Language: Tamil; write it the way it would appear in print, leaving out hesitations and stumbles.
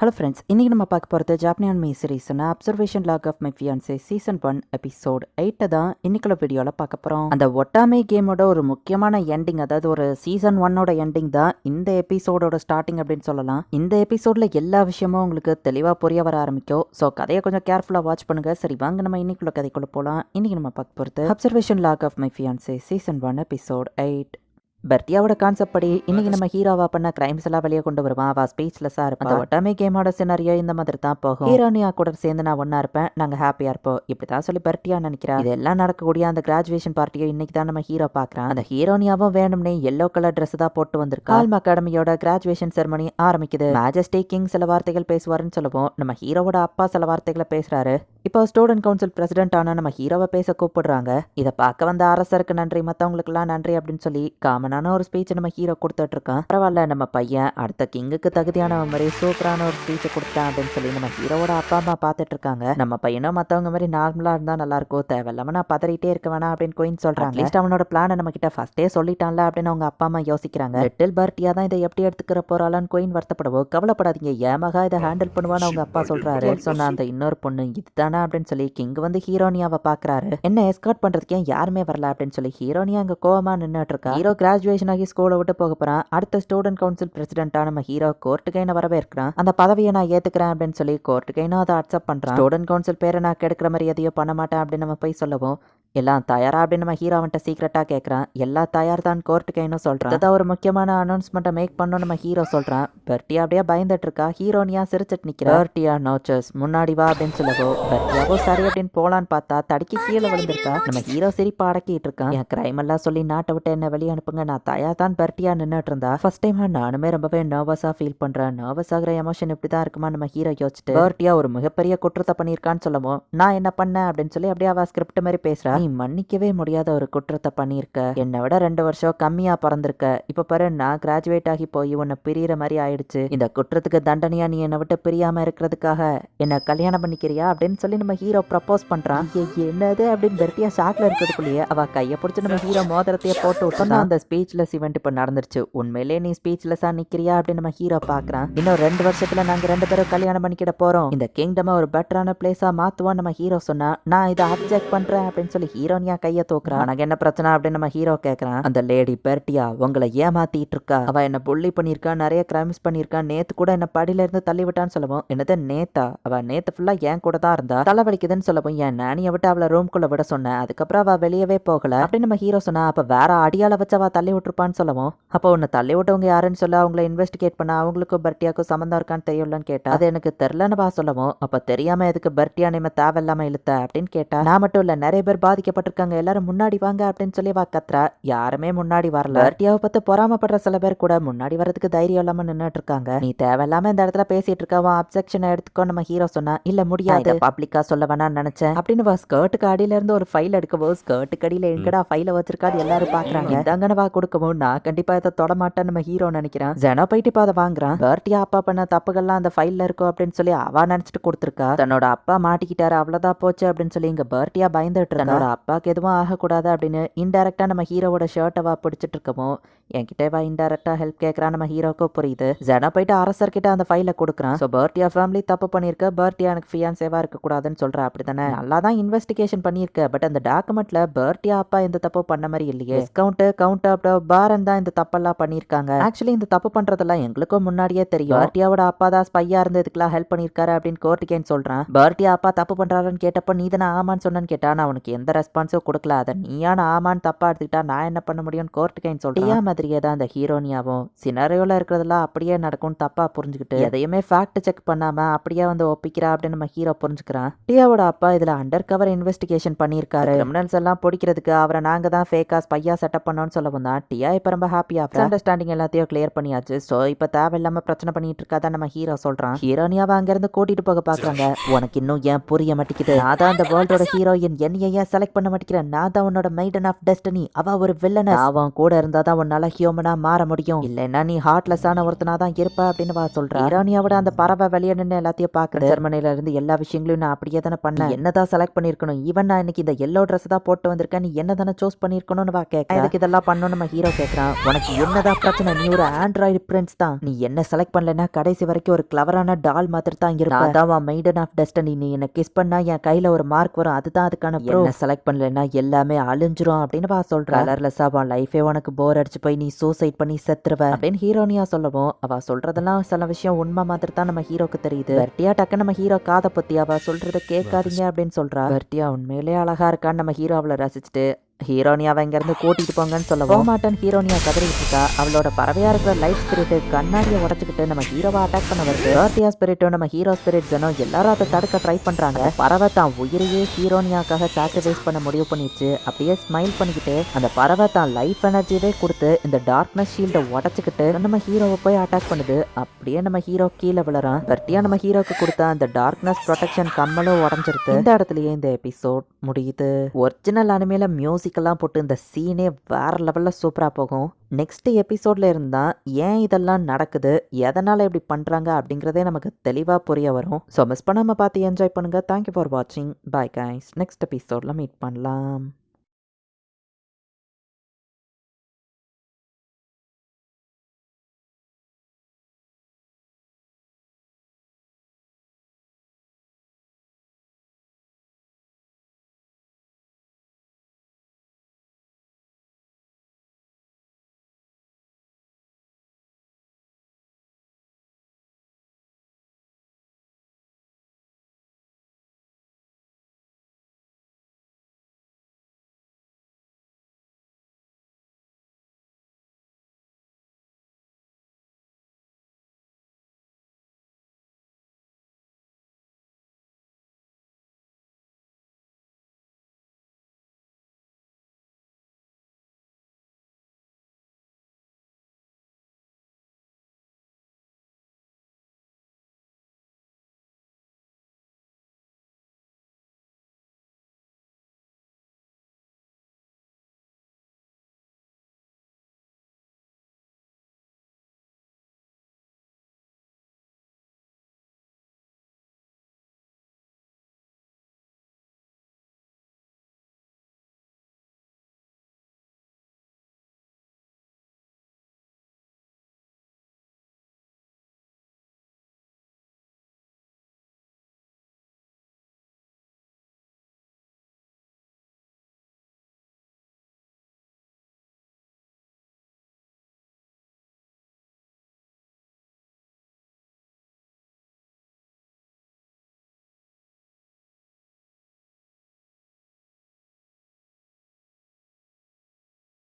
ஹலோ ஃப்ரெண்ட்ஸ், இன்றைக்கி நம்ம பார்க்க போகிறது ஜாப்பனியன் மீ சீரீஸ்னா observation log of my fiance season 1 episode 8 தான் இன்னைக்குள்ள வீடியோவில் பார்க்க போகிறோம். அந்த ஒட்டாமே கேமோட ஒரு முக்கியமான எண்டிங், அதாவது ஒரு சீசன் 1ஓட எண்டிங் தான் இந்த எபிசோடோட ஸ்டார்டிங் அப்படின்னு சொல்லலாம். இந்த எபிசோடில் எல்லா விஷயமும் உங்களுக்கு தெளிவாக புரிய வர ஆரம்பிக்கும். ஸோ கதையை கொஞ்சம் கேர்ஃபுல்லாக வாட்ச் பண்ணுங்க. சரி வாங்க நம்ம இன்னைக்குள்ள கதைக்குள்ள போகலாம். இன்றைக்கி நம்ம பார்க்க போகிறது observation log of my fiance season 1 episode 8. பெர்டியாவோட கான்செப்ட் படி இன்னைக்கு நம்ம ஹீரோவா பண்ண கிரைம்ஸ் எல்லாம் வெளியே கொண்டு வருவான். அவ ஸ்பீச்லெஸ்ஸா இருப்பா. அந்த ஒட்டாமே கேமோட சினாரியோ இந்த மாதிரி தான் போகும். ஹீரோனியா கூட சேர்ந்து நான் ஒன்னா இருப்பேன், நாங்க ஹாப்பியா இருப்போம், இப்படிதான் சொல்லி பெர்டியா நினைக்கிறா. இதெல்லாம் நடக்கக்கூடிய அந்த கிராஜுவேஷன் பார்ட்டியோ இன்னைக்கு தான் நம்ம ஹீரோ பாக்குறான். அந்த ஹீரோனியாவும் வேணும்னே எல்லோ கலர் ட்ரெஸ் தான் போட்டு வந்திருக்கா. கால்ம் அகாடமியோட கிராஜுவேஷன் செரமனி ஆரம்பிக்குது. மேஜஸ்டி கிங் சில வார்த்தைகள் பேசுவாருன்னு சொல்லுவோம். நம்ம ஹீரோவோட அப்பா சில வார்த்தைகளை பேசுறாரு. இப்போ ஸ்டூடெண்ட் கவுன்சில் பிரசிடென்ட் ஆனா நம்ம ஹீரோவை பேச கூப்பிடுறாங்க. இதை பார்க்க வந்த அரசருக்கு நன்றி, மற்றவங்களுக்கு எல்லாம் நன்றி அப்படின்னு சொல்லி காமனான ஒரு ஸ்பீச் நம்ம ஹீரோ கொடுத்துட்டு இருக்கான். பரவாயில்ல, நம்ம பையன் அடுத்த கிங்குக்கு தகுதியான மாதிரி சூப்பரான ஒரு ஸ்பீச்சை கொடுத்தான் அப்படின்னு சொல்லி நம்ம ஹீரோவோட அப்பா அம்மா பார்த்துட்டு இருக்காங்க. நம்ம பையனும் மற்றவங்க மாதிரி நார்மலா இருந்தா நல்லா இருக்கும், தேவையில்லாம நான் பதறிட்டே இருக்க வேணாம் அப்படின்னு குயின் சொல்றாங்க. அட்லீஸ்ட் அவனோட பிளானை நம்ம கிட்ட ஃபர்ஸ்டே சொல்லிட்டான்ல அப்படின்னு அவங்க அப்பா அம்மா யோசிக்கிறாங்க. லிட்டில் பர்ட்டியா தான் இதை எப்படி எடுத்துக்கிற போறாளான்னு குயின் வருத்தப்படவோ, கவலைப்படாதீங்க ஏமாக இதை ஹேண்டில் பண்ணுவான்னு அவங்க அப்பா சொல்றாரு. சொன்ன அந்த இன்னொரு பொண்ணு இதுதானே அப்படின்னு சொல்லி கிங் வந்து ஹீரோனியாவை பாக்குறாரு. என்ன எஸ்கார்ட் பண்றதுக்கு யாருமே வரல அப்படின்னு சொல்லி ஹீரோனியா அங்க கோவமா நின்னுட்டு இருக்கா. ஹீரோ கிராஜுவேஷன் ஆகி ஸ்கூலை விட்டு போக போறான். அடுத்த ஸ்டூடெண்ட் கவுன்சில் பிரசிடென்டா நம்ம ஹீரோ கோர்ட்டுகைன வரவேற்கிறான். அந்த பதவியை நான் ஏத்துக்கிறேன் அப்படின்னு சொல்லி கோர்ட்டுகைனும் அதை அக்செப்ட் பண்றான். ஸ்டூடெண்ட் கவுன்சில் பேரை நான் கெடுக்கிற மாதிரி எதையோ பண்ண மாட்டேன் அப்படின்னு நம்ம போய் சொல்லவும், எல்லாம் தயாரா அப்படின்னு நம்ம ஹீரோ அவன்கிட்ட சீக்கிரட்டா கேட்கறான். எல்லா தயார் தான் கோர்ட்டுகைனும் சொல்றான். அதான் ஒரு முக்கியமான அனௌன்ஸ்மெண்ட்டை மேக் பண்ணணும் நம்ம ஹீரோ சொல்றான். பெர்டியா அப்படியே பயந்துட்டு இருக்கா. ஹீரோனியா சிரிச்சிட்டு நிக்கிறா. பெர்டியா நோச்சஸ் முன்னாடி வா அப்படின்னு சொல்லவோ, பெர்டியாவோ சரி அப்படின்னு போலான்னு பார்த்தா தடுக்கி கீழே விழுந்திருக்கா. நம்ம ஹீரோ சிரிப்பா அடக்கிட்டு இருக்கான். என் கிரைம் எல்லாம் சொல்லி நாட்டை விட்டு என்ன வெளியே அனுப்புங்க, நான் தயார் தான் பெர்டியா நின்னுட்டு இருந்தா. ஃபர்ஸ்ட் டைம் நானுமே ரொம்பவே நர்வஸா ஃபீல் பண்றேன். நர்வஸ் ஆகிற எமோஷன் இப்படிதான் இருக்குமா நம்ம ஹீரோ யோசிச்சுட்டு, பெர்டியா ஒரு மிகப்பெரிய குற்றத்தை பண்ணியிருக்கான்னு சொல்லவும், நான் என்ன பண்ணேன் அப்படின்னு சொல்லி அப்படியே அவ ஸ்கிரிப்ட் மாதிரி பேசுறா. நீ மன்னிக்கவே முடியாத ஒரு குற்றத்தை பண்ணியிருக்க, என்னை விட 2 வருஷம் கம்மியா பிறந்திருக்க, இப்ப பாரு நான் கிராஜுவேட் ஆகி போய் உன்னை பிரியற மாதிரி ஆயிடுச்சு. இந்த குற்றத்துக்கு தண்டனையா நீ என்னை விட்டு பிரியாம இருக்கிறதுக்காக என்ன கல்யாணம் பண்ணிக்கிறியா அப்படின்னு சொல்லி நம்ம ஹீரோ ப்ரப்போஸ் பண்றான். என்னது அப்படின்னு பெர்டியா ஷாக்ல இருக்கிறதுக்குள்ளேயே அவ கையை பிடிச்சி நம்ம ஹீரோ மோதிரத்தையே போட்டு விட்டோம். அந்த ஸ்பீச்லெஸ் இவெண்ட் இப்ப நடந்துருச்சு. உண்மையிலே நீ ஸ்பீச்லெஸ்ஸா நிக்கிறியா அப்படின்னு நம்ம ஹீரோ பாக்குறான். இன்னும் 2 வருஷத்துல நாங்க 2 பேரும் கல்யாணம் பண்ணிக்கிட போறோம், இந்த கிங்டம் ஒரு பெட்டரான பிளேஸா மாத்துவோம் நம்ம ஹீரோ சொன்னா, நான் இதை அப்ஜெக்ட் பண்றேன் அப்படின்னு சொல்லி ஹீரோனியா கையை தூக்குறான். எனக்கு என்ன பிரச்சனை அப்படின்னு நம்ம ஹீரோ கேக்குறான். அந்த லேடி பெர்டியா உங்களை ஏமாத்திட்டு இருக்கா, அவ என்ன புள்ளி பண்ணிருக்கா, நிறைய கிரைம்ஸ் பண்ணிருக்கா, நேத்து கூட என்ன படியில இருந்து தள்ளி விட்டான்னு சொல்லவும், என்னது நேத்தா, அவ நேத்து ஃபுல்லா என் கூட தான் இருந்தா, தலைவலிக்குதுன்னு சொல்லவும் என் நானியை விட்டு அவளை ரூம்குள்ள விட சொன்னேன், அதுக்கப்புறம் அவ வெளியவே போகல அப்படின்னு நம்ம ஹீரோ சொன்னா. அப்ப வேற அடியால வச்சு அவ தள்ளி விட்டுருப்பான்னு சொல்லவும், அப்போ உன்னை தள்ளி விட்டவங்க யாருன்னு சொல்ல அவங்கள இன்வெஸ்டிகேட் பண்ண அவங்களுக்கும் பெர்டியாக்கும் சம்பந்தம் இருக்கான்னு தெரியலன்னு கேட்டா, அது எனக்கு தெரியலன்னு வா சொல்லவும், அப்ப தெரியாம எதுக்கு பெர்டியா நிம்ம தேவையில்லாம இழுத்த அப்படின்னு கேட்டா, நான் மட்டும் இல்ல நிறைய பேர் பாதிக்கப்பட்டிருக்காங்க, எல்லாரும் முன்னாடி வாங்க அப்படின்னு சொல்லி வா கத்துறா. யாருமே முன்னாடி வரல. பெர்டியாவை பார்த்து பொறாமப்படுற சில பேர் கூட முன்னாடி வரதுக்கு தைரியம் இல்லாம நின்னுட்டு இருக்காங்க. நீ தேவையில்லாம இந்த இடத்துல பேசிட்டு இருக்கவா, அப்செக்ஷனை எடுத்துக்கோ நம்ம ஹீரோ சொன்னா. இல்ல முடியாது, பப்ளிக்கா சொல்ல வேணாம்னு நினைச்சேன் அப்படின்னு வா ஸ்கர்ட்டுக்கு அடியில இருந்து ஒரு ஃபைல் எடுக்கவோ, ஸ்கர்ட்டுக்கு அடியில எங்கடா ஃபைல வச்சிருக்காது எல்லாரும் பாக்குறாங்க. இதாங்கன்னு வா கொடுக்கவும், நான் கண்டிப்பா இதை தொட மாட்டேன்னு நம்ம ஹீரோ நினைக்கிறான். ஜெனோ போயிட்டு இப்ப அதை வாங்குறான். பெர்டியா அப்பா பண்ண தப்புகள்லாம் அந்த ஃபைல்ல இருக்கும் அப்படின்னு சொல்லி அவ நினைச்சிட்டு கொடுத்துருக்கா. தன்னோட அப்பா மாட்டிக்கிட்டாரு அவ்வளவுதான் போச்சு அப்படின்னு சொல்லி இங்க பெர்டியா பயந்துட்டு இருக்கா. தன்னோட அப்பாக்கு எதுவும் ஆகக்கூடாது அப்படின்னு இன்டைரக்டா நம்ம ஹீரோவோட ஷர்ட்டை பிடிச்சிட்டு இருக்கவும், என்கிட்ட வா இன்டைரக்டா ஹெல்ப் கேட்கறான் நம்ம ஹீரோக்கு புரியுது. ஜெனா போயிட்டு அரசர்கிட்ட அந்த ஃபைலை கொடுக்குறான். ஸோ பெர்டியா ஃபேமிலி தப்பு பண்ணியிருக்க, பெர்டியா எனக்கு ஃபியான்சேவா இருக்கக்கூடாதுன்னு சொல்ற. அப்படித்தானே, நல்லா தான் இன்வெஸ்டிகேஷன் பண்ணியிருக்க, பட் அந்த டாக்குமெண்ட்ல பெர்டியா அப்பா இந்த தப்பு பண்ண மாதிரி இல்லையே, கவுண்ட் பாரன் தான் இந்த தப்பெல்லாம் பண்ணியிருக்காங்க. ஆக்சுவலி இந்த தப்பு பண்றதெல்லாம் எங்களுக்கும் முன்னாடியே தெரியும். பெர்டியாவோட அப்பா தான் ஸ்பையா இருந்ததுக்கெல்லாம் ஹெல்ப் பண்ணியிருக்காரு அப்படின்னு கோர்ட்டுக்கேன்னு சொல்றான். பெர்டியா அப்பா தப்பு பண்றாருன்னு கேட்டப்போ நீ தானே ஆமான்னு சொன்னு கேட்டா, நான் உனக்கு எந்த ரெஸ்பான்ஸும் கொடுக்கல, அதை நீயான ஆமான்னு தப்பா எடுத்துக்கிட்டா நான் என்ன பண்ண முடியும்னு கோர்ட்டுக்கேன்னு சொல்றான். மாதிரியே தான் அந்த ஹீரோனியாவும் சினாரியோல இருக்கிறதெல்லாம் அப்படியே நடக்கும் தப்பா புரிஞ்சுக்கிட்டு எதையுமே ஃபேக்ட் செக் பண்ணாம அப்படியே வந்து ஒப்பிக்கிறா அப்படின்னு நம்ம ஹீரோ புரிஞ்சுக்கிறான். டியாவோட அப்பா இதுல அண்டர் கவர் இன்வெஸ்டிகேஷன் பண்ணியிருக்காரு, கிரிமினல்ஸ் எல்லாம் பிடிக்கிறதுக்கு அவரை நாங்க தான் ஃபேக்கா ஸ்பையா செட்டப் பண்ணோம்னு சொல்லவும் தான் டியா இப்ப ரொம்ப ஹாப்பியா அண்டர்ஸ்டாண்டிங் எல்லாத்தையும் கிளியர் பண்ணியாச்சு. சோ இப்ப தேவையில்லாம பிரச்சனை பண்ணிட்டு இருக்காதான் நம்ம ஹீரோ சொல்றான். ஹீரோனியாவை அங்க இருந்து கூட்டிட்டு போக பாக்குறாங்க. உனக்கு இன்னும் ஏன் புரிய மாட்டேங்குது, நான் தான் அந்த வேர்ல்டோட ஹீரோயின், என்னைய ஏன் செலக்ட் செலக்ட் பண்ண மாட்டேங்கிற, நான் தான் உன்னோட மைடன் ஆஃப் டெஸ்டினி, அவ ஒரு வில்லனஸ், அவன் கூட இருந்தாதான் உன்னால ஹியூமனா மாற முடியும், இல்லைன்னா நீ ஹார்ட்லெஸ் ஆன ஒருத்தனா தான் இருப்ப அப்படின்னு வா சொல்றா. ஹீரோனியாவோட அந்த பறவை வெளியே நின்று எல்லாத்தையும் பாக்குது. ஜெர்மனில இருந்து எல்லா விஷயங்களையும் நான் அப்படியே தானே பண்ண, என்னதான் செலக்ட் பண்ணிருக்கணும், ஈவன் நான் இன்னைக்கு இந்த எல்லோ ட்ரெஸ் தான் போட்டு வந்திருக்கேன், நீ என்ன தானே சூஸ் பண்ணிருக்கணும்னு வா கேட்க. இதுக்கு இதெல்லாம் பண்ணணும் நம்ம ஹீரோ கேட்கறான். உனக்கு என்னதான் பிரச்சனை, நீ ஒரு ஆண்ட்ராய்டு பிரின்ஸ் தான், நீ என்ன செலக்ட் பண்ணலன்னா கடைசி வரைக்கும் ஒரு கிளவரான டால் மாதிரி தான் இருப்ப, அதான் மைடன் ஆஃப் டெஸ்டினி, நீ என்ன கிஸ் பண்ணா என் கையில ஒரு மார்க் வரும், அதுதான் அதுக்கான ப்ரூஃப், செலக்ட் பண்ணலன்னா எல்லாமே அழிஞ்சிரும் அப்படின்னு வா சொல்ற. கலர்லெஸ்ஸா அவன் லைஃபே உனக்கு போர் அடிச்சு போய் நீ சூசைட் பண்ணி செத்துருவ அப்படின்னு ஹீரோனியா சொல்லவும், அவ சொல்றதெல்லாம் சில விஷயம் உண்மை மாதிரி தான் நம்ம ஹீரோக்கு தெரியுது. வெர்டியா டக்கு நம்ம ஹீரோ காதை பத்தி அவ சொல்றத கேட்காதீங்க அப்படின்னு சொல்றா. வெர்டியா உண்மையிலே அழகா இருக்கான்னு நம்ம ஹீரோ அவளை ரசிச்சுட்டு ஹீரோனியாவை இங்கேருந்து கூட்டிட்டு போங்கன்னு சொல்ல போமாட்டான். ஹீரோனியா கதறிட்டு இருக்கா. அவளோட பறவையா இருக்கிற லைட் ஸ்பிரிட் கண்ணாடியை உடச்சுக்கிட்டு நம்ம ஹீரோவை அட்டாக் பண்ண வருது. ஏர்டியா ஸ்பிரிட்டும் நம்ம ஹீரோ ஸ்பிரிட் ஜனோ எல்லாரும் அதை தடுக்க ட்ரை பண்றாங்க. பறவை தான் உயிரையே ஹீரோனியாக்காக சாக்ரிஃபைஸ் பண்ண முடிவு பண்ணிடுச்சு. அப்படியே ஸ்மைல் பண்ணிக்கிட்டு அந்த பறவை தான் லைஃப் எனர்ஜியவே கொடுத்து இந்த டார்க்னஸ் ஷீல்டை உடச்சுக்கிட்டு நம்ம ஹீரோவை போய் அட்டாக் பண்ணுது. அப்படியே நம்ம ஹீரோ கீழே விழறான். வெர்டியா நம்ம ஹீரோக்கு கொடுத்த அந்த டார்க்னஸ் ப்ரொடெக்ஷன் கம்மலும் உடஞ்சிருக்கு. இந்த இடத்துலயே இந்த எபிசோட் முடியுது. ஒரிஜினல் அனிமேல மியூசிக்கெல்லாம் போட்டு இந்த சீனே வேற லெவலில் சூப்பராக போகும். நெக்ஸ்ட் எபிசோட்ல இருந்தா ஏன் இதெல்லாம் நடக்குது, எதனால இப்படி பண்றாங்க அப்படிங்கிறதே நமக்கு தெளிவாக புரிய வரும். ஸோ மிஸ் பண்ணாமல் பார்த்து என்ஜாய் பண்ணுங்க. தேங்க்யூ ஃபார் வாட்சிங். Bye guys. நெக்ஸ்ட் எபிசோட்ல மீட் பண்ணலாம்.